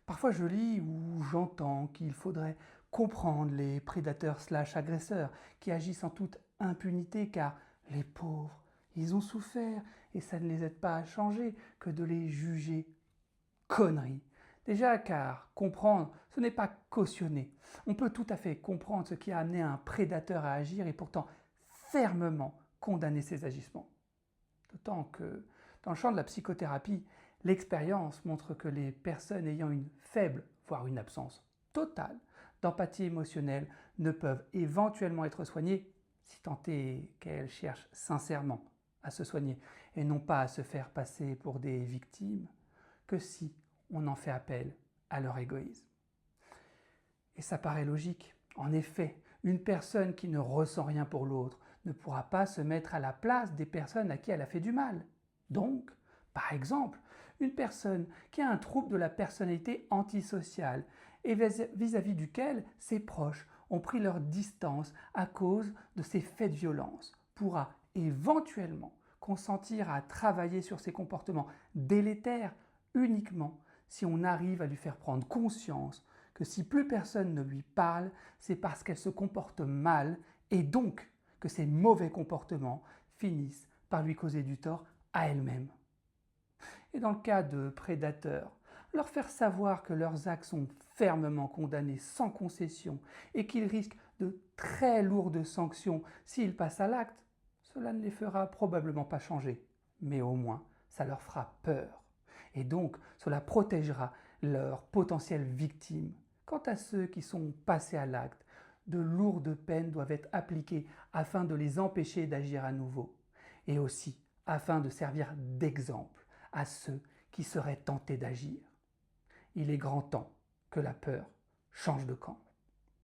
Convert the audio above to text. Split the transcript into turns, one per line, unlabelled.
Parfois je lis ou j'entends qu'il faudrait comprendre les prédateurs/agresseurs qui agissent en toute impunité car les pauvres, ils ont souffert et ça ne les aide pas à changer que de les juger. Connerie. Déjà car comprendre, ce n'est pas cautionner. On peut tout à fait comprendre ce qui a amené un prédateur à agir et pourtant fermement condamner ses agissements. D'autant que dans le champ de la psychothérapie, l'expérience montre que les personnes ayant une faible, voire une absence totale d'empathie émotionnelle ne peuvent éventuellement être soignées si tant est qu'elles cherchent sincèrement à se soigner et non pas à se faire passer pour des victimes, que si on en fait appel à leur égoïsme. Et ça paraît logique. En effet, une personne qui ne ressent rien pour l'autre ne pourra pas se mettre à la place des personnes à qui elle a fait du mal. Donc, par exemple, une personne qui a un trouble de la personnalité antisociale et vis-à-vis duquel ses proches ont pris leur distance à cause de ces faits de violence pourra éventuellement consentir à travailler sur ses comportements délétères uniquement si on arrive à lui faire prendre conscience que si plus personne ne lui parle, c'est parce qu'elle se comporte mal et donc que ces mauvais comportements finissent par lui causer du tort à elle-même. Et dans le cas de prédateurs, leur faire savoir que leurs actes sont fermement condamnés sans concession et qu'ils risquent de très lourdes sanctions s'ils passent à l'acte, cela ne les fera probablement pas changer, mais au moins ça leur fera peur. Et donc cela protégera leurs potentielles victimes. Quant à ceux qui sont passés à l'acte, de lourdes peines doivent être appliquées afin de les empêcher d'agir à nouveau et aussi afin de servir d'exemple à ceux qui seraient tentés d'agir. Il est grand temps que la peur change de camp.